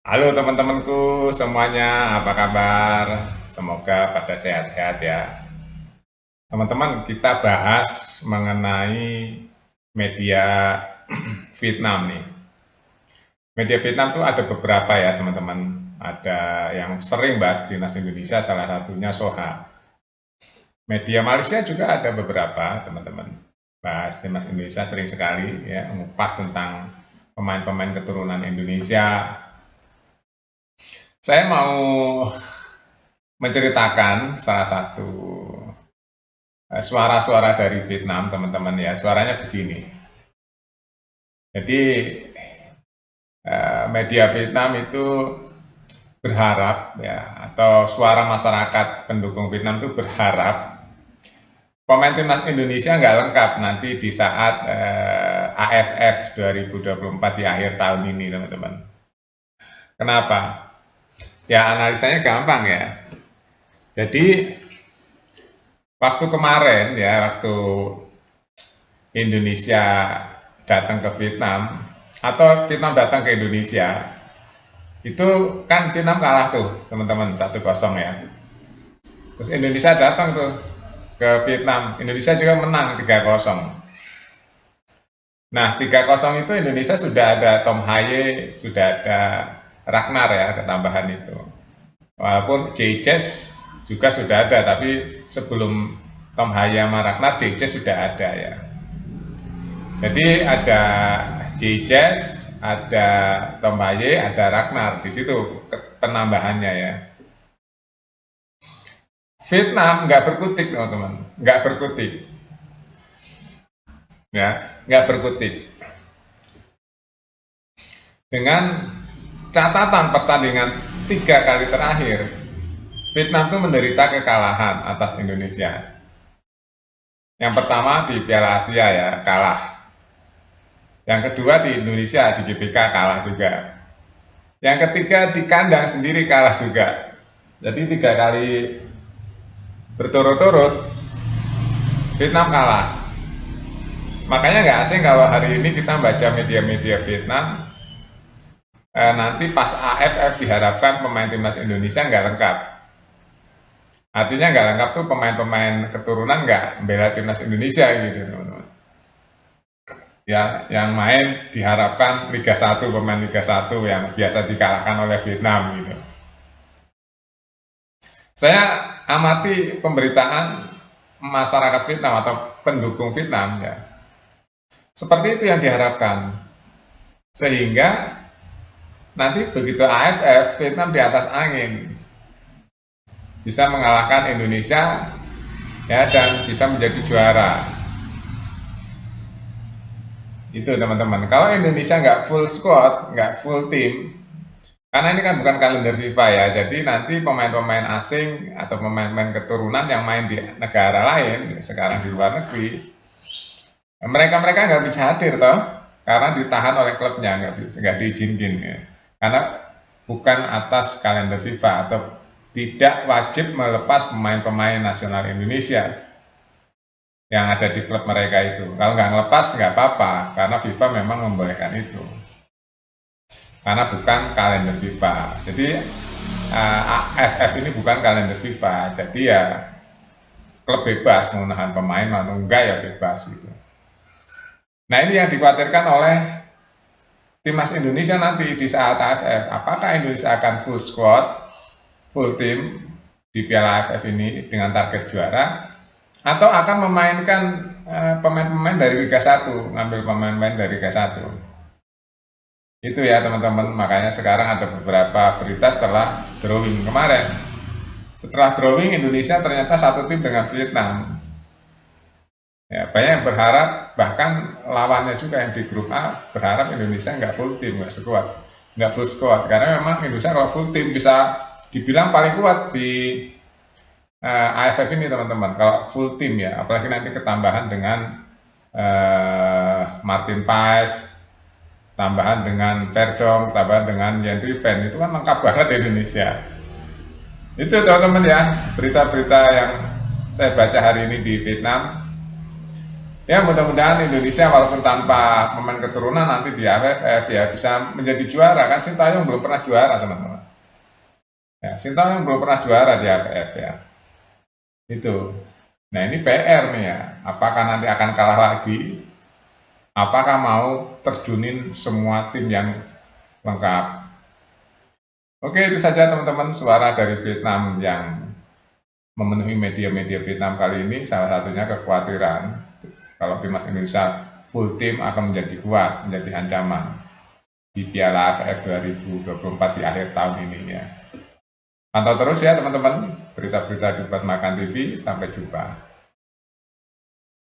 Halo teman-temanku semuanya, apa kabar? Semoga pada sehat-sehat ya. Teman-teman, kita bahas mengenai media Vietnam nih. Media Vietnam tuh ada beberapa ya teman-teman. Ada yang sering bahas timnas Indonesia, salah satunya Soha. Media Malaysia juga ada beberapa teman-teman. Bahas timnas Indonesia sering sekali ya, mengupas tentang pemain-pemain keturunan Indonesia. Saya mau menceritakan salah satu suara-suara dari Vietnam, teman-teman ya. Suaranya begini. Jadi media Vietnam itu berharap ya, atau suara masyarakat pendukung Vietnam itu berharap pemain timnas Indonesia nggak lengkap nanti di saat AFF 2024 di akhir tahun ini, teman-teman. Kenapa? Ya analisanya gampang ya. Jadi waktu kemarin ya, waktu Indonesia datang ke Vietnam atau Vietnam datang ke Indonesia, itu kan Vietnam kalah tuh teman-teman 1-0 ya. Terus Indonesia datang tuh ke Vietnam, Indonesia juga menang 3-0. Nah 3-0 itu Indonesia sudah ada Tom Haye, sudah ada Ragnar ya, ketambahan itu. Walaupun Jayces juga sudah ada, tapi sebelum Tom Haye sama Ragnar, Jayces sudah ada ya. Jadi ada Jayces, ada Tom Haye, ada Ragnar di situ penambahannya ya. Vietnam nggak berkutik teman-teman, nggak berkutik, ya nggak berkutik. Dengan catatan pertandingan 3 kali terakhir, Vietnam itu menderita kekalahan atas Indonesia. Yang pertama di Piala Asia ya kalah. Yang kedua di Indonesia di GBK kalah juga. Yang ketiga di kandang sendiri kalah juga. Jadi 3 kali berturut-turut Vietnam kalah. Makanya nggak asing kalau hari ini kita baca media-media Vietnam, nanti pas AFF diharapkan pemain timnas Indonesia nggak lengkap. Artinya nggak lengkap tuh pemain-pemain keturunan nggak membela timnas Indonesia gitu teman-teman. Ya, yang main diharapkan Liga 1, pemain Liga 1 yang biasa dikalahkan oleh Vietnam gitu. Saya amati pemberitaan masyarakat Vietnam atau pendukung Vietnam ya. Seperti itu yang diharapkan. Sehingga nanti begitu AFF Vietnam di atas angin, bisa mengalahkan Indonesia ya dan bisa menjadi juara. Itu teman-teman. Kalau Indonesia nggak full squad, nggak full tim, karena ini kan bukan kalender FIFA ya, jadi nanti pemain-pemain asing atau pemain-pemain keturunan yang main di negara lain, sekarang di luar negeri, mereka-mereka nggak bisa hadir toh, karena ditahan oleh klubnya, nggak diizinkan ya. Karena bukan atas kalender FIFA atau tidak wajib melepas pemain-pemain nasional Indonesia yang ada di klub mereka itu. Kalau nggak ngelepas nggak apa-apa, karena FIFA memang membolehkan itu. Karena bukan kalender FIFA. Jadi AFF ini bukan kalender FIFA. Jadi ya klub bebas mau nahan pemain atau enggak ya bebas gitu. Nah ini yang dikhawatirkan oleh timnas Indonesia nanti di saat AFF. Apakah Indonesia akan full squad, full tim di Piala AFF ini dengan target juara, atau akan memainkan pemain-pemain dari Liga 1, ngambil pemain-pemain dari Liga 1. Itu ya teman-teman, makanya sekarang ada beberapa berita setelah drawing kemarin. Setelah drawing Indonesia ternyata satu tim dengan Vietnam. Ya, banyak yang berharap, bahkan lawannya juga yang di grup A berharap Indonesia nggak full tim, nggak sekuat, nggak full squad. Karena memang Indonesia kalau full tim bisa dibilang paling kuat di AFF ini teman-teman. Kalau full tim ya, apalagi nanti ketambahan dengan Martin Paes, tambahan dengan Verdong, tambahan dengan Yandri Van, itu kan lengkap banget Indonesia. Itu teman-teman ya, berita-berita yang saya baca hari ini di Vietnam. Ya mudah-mudahan Indonesia walaupun tanpa pemain keturunan nanti di AFF ya bisa menjadi juara, kan Sintayong belum pernah juara teman-teman. Ya, Sintayong belum pernah juara di AFF ya. Itu. Nah ini PR nih ya, apakah nanti akan kalah lagi? Apakah mau terjunin semua tim yang lengkap? Oke, itu saja teman-teman suara dari Vietnam yang memenuhi media-media Vietnam kali ini. Salah satunya kekhawatiran kalau timnas Indonesia full tim akan menjadi kuat, menjadi ancaman di Piala AFF 2024 di akhir tahun ini ya. Pantau terus ya teman-teman berita-berita di Makan TV. Sampai jumpa.